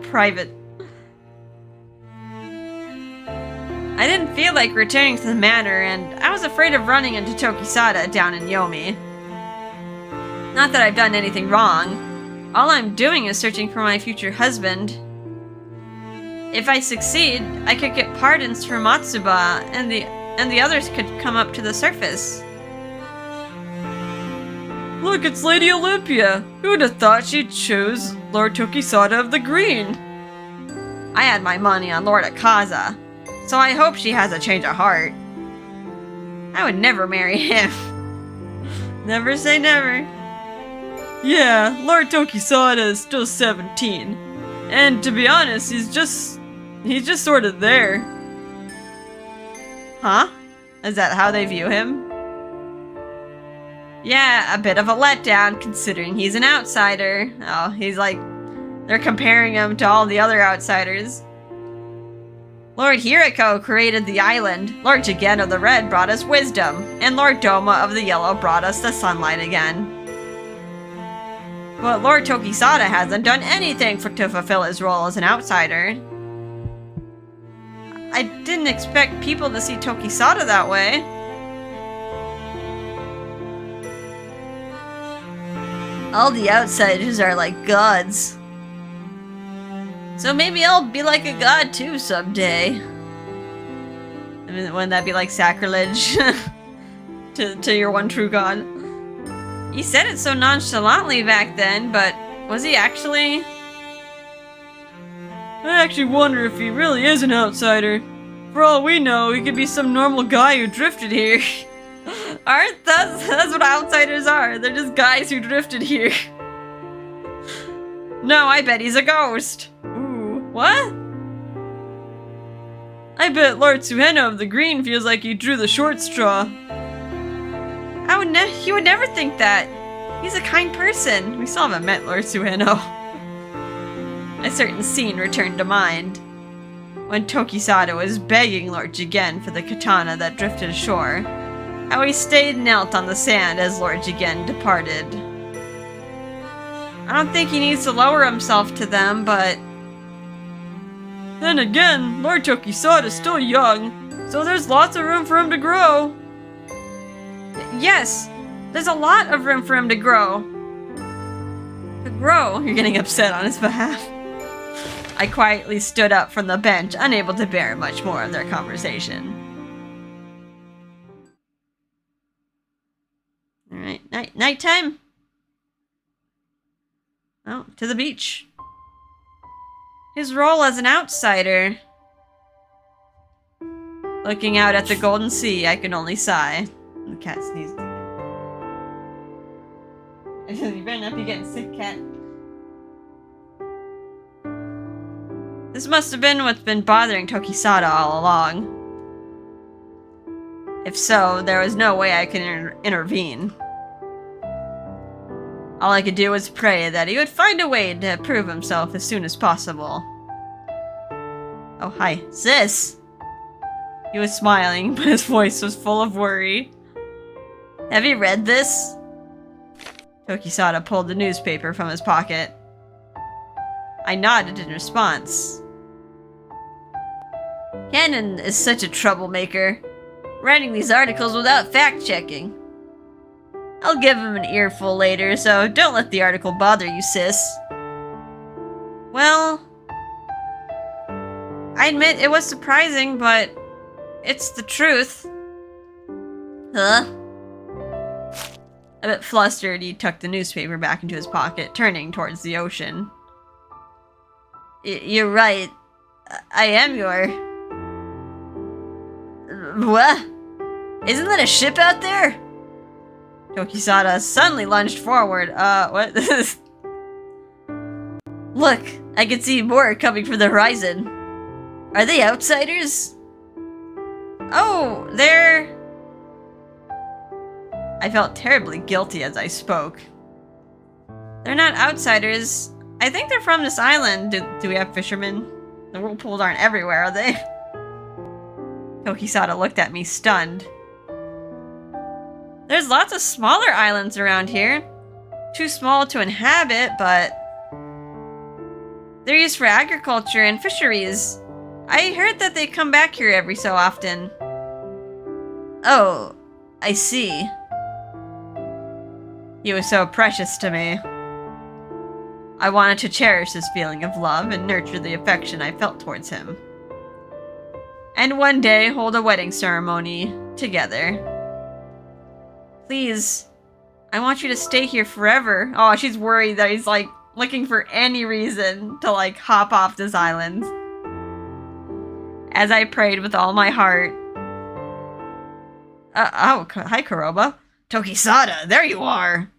private. I didn't feel like returning to the manor, and I was afraid of running into Tokisada down in Yomi. Not that I've done anything wrong. All I'm doing is searching for my future husband. If I succeed, I could get pardons for Matsuba, and the others could come up to the surface. Look, it's Lady Olympia! Who would have thought she'd choose Lord Tokisada of the Green? I had my money on Lord Akaza, so I hope she has a change of heart. I would never marry him. Never say never. Yeah, Lord Tokisada is still 17. And to be honest, he's just sort of there. Huh? Is that how they view him? Yeah, a bit of a letdown considering he's an outsider. Oh, he's like, they're comparing him to all the other outsiders. Lord Hiriko created the island, Lord Jigen of the Red brought us wisdom, and Lord Doma of the Yellow brought us the sunlight again. But Lord Tokisada hasn't done anything to fulfill his role as an outsider. I didn't expect people to see Tokisada that way. All the outsiders are like gods. So maybe I'll be like a god too someday. I mean, wouldn't that be like sacrilege to your one true god? He said it so nonchalantly back then, but was he actually? I actually wonder if he really is an outsider. For all we know, he could be some normal guy who drifted here. Aren't that's what outsiders are? They're just guys who drifted here. No, I bet he's a ghost. Ooh, what? I bet Lord Suheno of the Green feels like he drew the short straw. He would never think that. He's a kind person. We still haven't met Lord Suheno. A certain scene returned to mind. When Tokisada was begging Lord Jigen for the katana that drifted ashore, how he stayed knelt on the sand as Lord Jigen departed. I don't think he needs to lower himself to them, but... Then again, Lord Tokisada's still young, so there's lots of room for him to grow. Yes, there's a lot of room for him to grow. You're getting upset on his behalf. I quietly stood up from the bench, unable to bear much more of their conversation. Alright, nighttime? Oh, to the beach. His role as an outsider. Looking out at the golden sea, I can only sigh. The cat sneezes. You better not be getting sick, cat. This must have been what's been bothering Tokisada all along. If so, there was no way I could intervene. All I could do was pray that he would find a way to prove himself as soon as possible. Oh, hi. Sis! He was smiling, but his voice was full of worry. Have you read this? Tokisada pulled the newspaper from his pocket. I nodded in response. Cannon is such a troublemaker, writing these articles without fact-checking. I'll give him an earful later, so don't let the article bother you, sis. Well, I admit it was surprising, but it's the truth. Huh? A bit flustered, he tucked the newspaper back into his pocket, turning towards the ocean. You're right. I am your... What? Isn't that a ship out there? Tokisada suddenly lunged forward. What? Look, I can see more coming from the horizon. Are they outsiders? Oh, they're... I felt terribly guilty as I spoke. They're not outsiders. I think they're from this island. Do we have fishermen? The whirlpools aren't everywhere, are they? Tokisada looked at me, stunned. There's lots of smaller islands around here. Too small to inhabit, but they're used for agriculture and fisheries. I heard that they come back here every so often. Oh, I see. He was so precious to me. I wanted to cherish this feeling of love and nurture the affection I felt towards him. And one day hold a wedding ceremony together. Please, I want you to stay here forever. Oh, she's worried that he's like looking for any reason to like hop off this island. As I prayed with all my heart. Oh, hi Kuroba. Tokisada, there you are.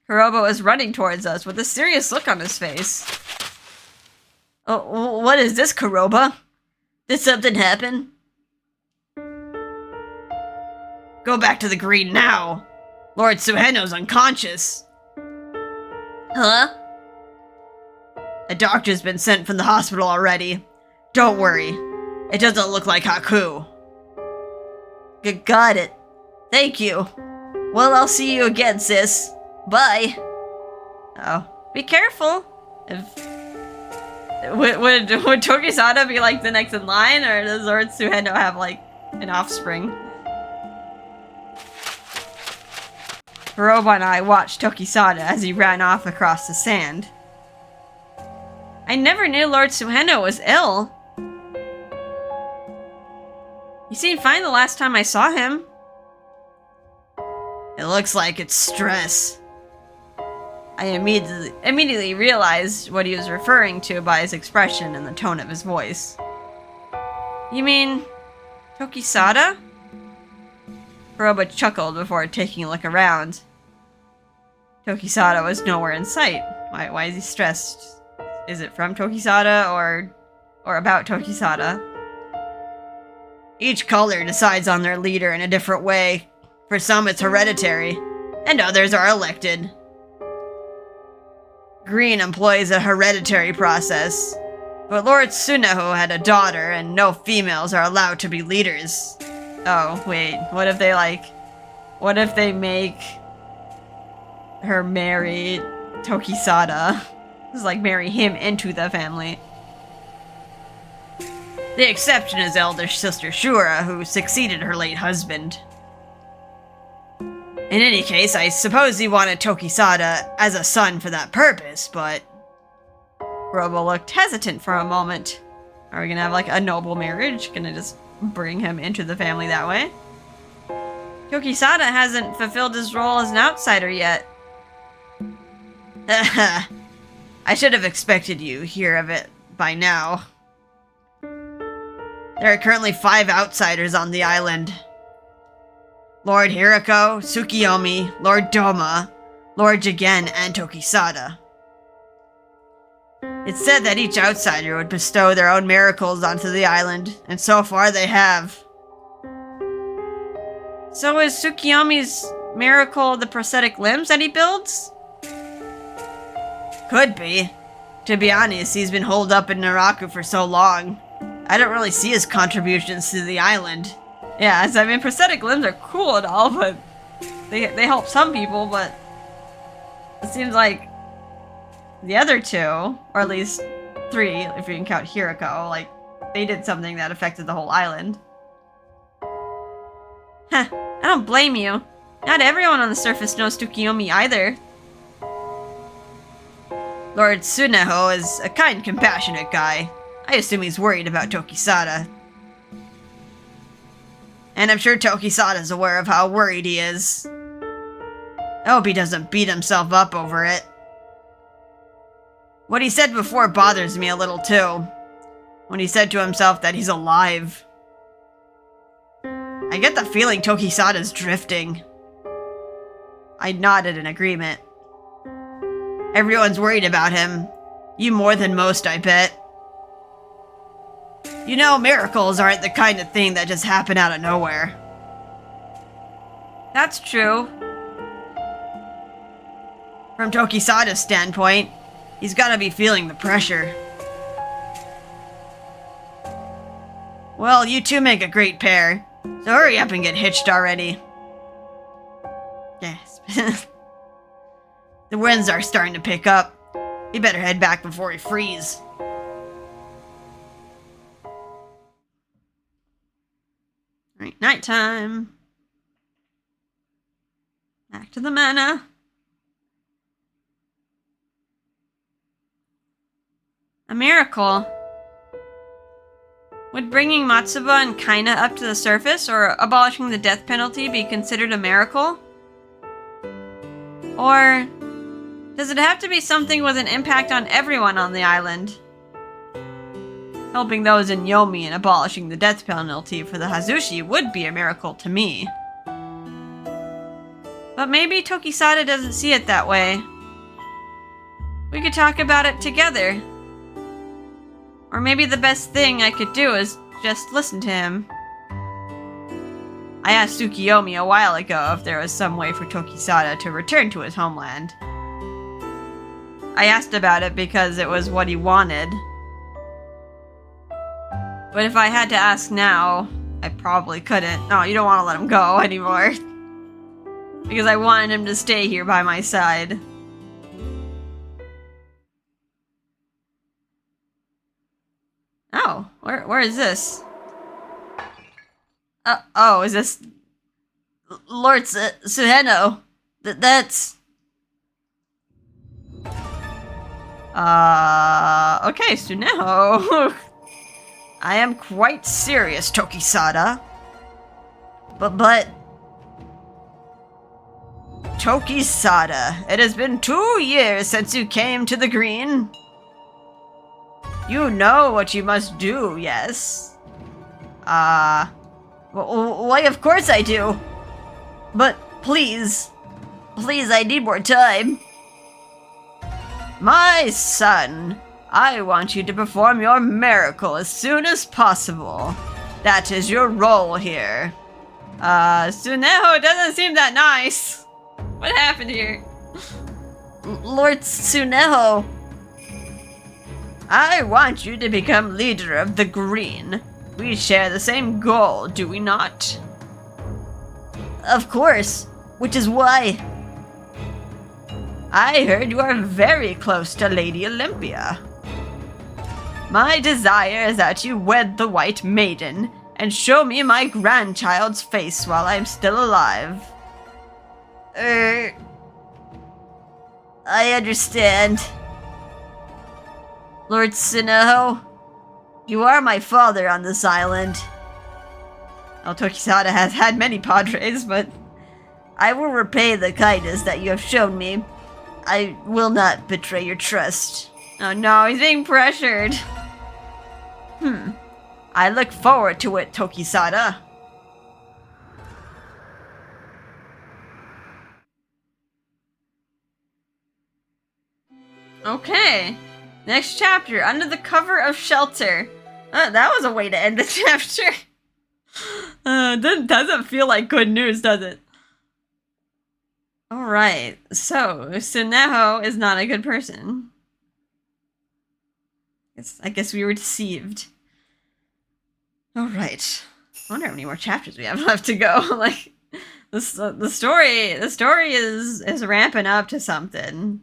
Kuroba was running towards us with a serious look on his face. Oh, what is this, Kuroba? Did something happen? Go back to the green now. Lord Suheno's unconscious. Huh? A doctor's been sent from the hospital already. Don't worry. It doesn't look like Haku. Got it. Thank you. Well, I'll see you again, sis. Bye. Oh, be careful. Would Tokisada be like the next in line, or does Lord Suheno have like an offspring? Kuroba and I watched Tokisada as he ran off across the sand. I never knew Lord Suheno was ill. He seemed fine the last time I saw him. It looks like it's stress. I immediately realized what he was referring to by his expression and the tone of his voice. You mean Tokisada? Kuroba chuckled before taking a look around. Tokisada was nowhere in sight. Why is he stressed? Is it from Tokisada or about Tokisada? Each color decides on their leader in a different way. For some it's hereditary, and others are elected. Green employs a hereditary process, but Lord Suneho had a daughter and no females are allowed to be leaders. Oh, wait, what if they make her marry Tokisada? Just like marry him into the family. The exception is elder sister Shura, who succeeded her late husband. In any case, I suppose he wanted Tokisada as a son for that purpose, but... Kuroba looked hesitant for a moment. Are we gonna have like a noble marriage? Gonna just bring him into the family that way? Tokisada hasn't fulfilled his role as an outsider yet. I should have expected you hear of it by now. There are currently 5 outsiders on the island. Lord Hirako, Tsukiyomi, Lord Doma, Lord Jigen, and Tokisada. It's said that each outsider would bestow their own miracles onto the island, and so far they have. So is Tsukiyomi's miracle the prosthetic limbs that he builds? Could be. To be honest, he's been holed up in Naraku for so long. I don't really see his contributions to the island. Yeah, so, I mean, prosthetic limbs are cool and all, but they help some people, but it seems like the other 2, or at least 3, if you can count Hirako, like, they did something that affected the whole island. Huh, I don't blame you. Not everyone on the surface knows Tsukiyomi either. Lord Tsuneho is a kind, compassionate guy. I assume he's worried about Tokisada. And I'm sure Tokisada's aware of how worried he is. I hope he doesn't beat himself up over it. What he said before bothers me a little too. When he said to himself that he's alive. I get the feeling Tokisada's drifting. I nodded in agreement. Everyone's worried about him. You more than most, I bet. You know, miracles aren't the kind of thing that just happen out of nowhere. That's true. From Tokisada's standpoint, he's gotta be feeling the pressure. Well, you two make a great pair, so hurry up and get hitched already. Yes. The winds are starting to pick up. You better head back before we freeze. Alright, nighttime. Back to the manor. A miracle. Would bringing Matsuba and Kaina up to the surface or abolishing the death penalty be considered a miracle? Or does it have to be something with an impact on everyone on the island? Helping those in Yomi and abolishing the death penalty for the Hazushi would be a miracle to me. But maybe Tokisada doesn't see it that way. We could talk about it together. Or maybe the best thing I could do is just listen to him. I asked Tsukiyomi a while ago if there was some way for Tokisada to return to his homeland. I asked about it because it was what he wanted. But if I had to ask now, I probably couldn't. No, you don't want to let him go anymore. Because I wanted him to stay here by my side. Oh, where is this? Oh, is this Lord Suheno? That's... Okay, Suneho. I am quite serious, Tokisada. But... Tokisada, it has been 2 years since you came to the Green. You know what you must do, yes? Why, of course I do. But please, I need more time. My son, I want you to perform your miracle as soon as possible. That is your role here. Suneho doesn't seem that nice. What happened here? Lord Suneho, I want you to become leader of the Green. We share the same goal, do we not? Of course, which is why... I heard you are very close to Lady Olympia. My desire is that you wed the White Maiden and show me my grandchild's face while I'm still alive. I understand. Lord Suneho, you are my father on this island. Well, Tokisada has had many padres, but I will repay the kindness that you have shown me. I will not betray your trust. Oh no, he's being pressured. I look forward to it, Tokisada. Okay. Next chapter, Under the Cover of Shelter. That was a way to end the chapter. Doesn't feel like good news, does it? Alright, so Suneho is not a good person. I guess we were deceived. Alright. I wonder how many more chapters we have left to go. Like, the story is ramping up to something.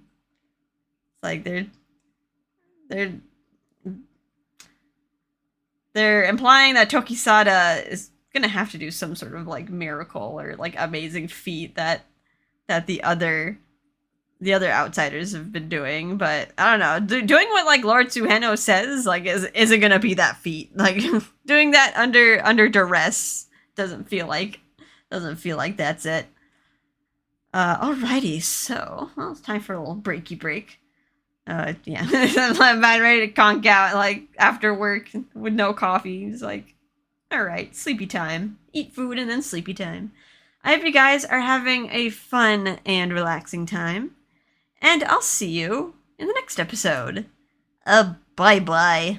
It's like they're implying that Tokisada is gonna have to do some sort of like miracle or like amazing feat that the other outsiders have been doing, but I don't know. Doing what like Lord Suheno says like isn't gonna be that feat. Like doing that under duress doesn't feel like that's it. Alrighty, so well, it's time for a little breaky break. Yeah, I'm about ready to conk out like after work with no coffee. It's like, all right, sleepy time. Eat food and then sleepy time. I hope you guys are having a fun and relaxing time, and I'll see you in the next episode. Bye-bye.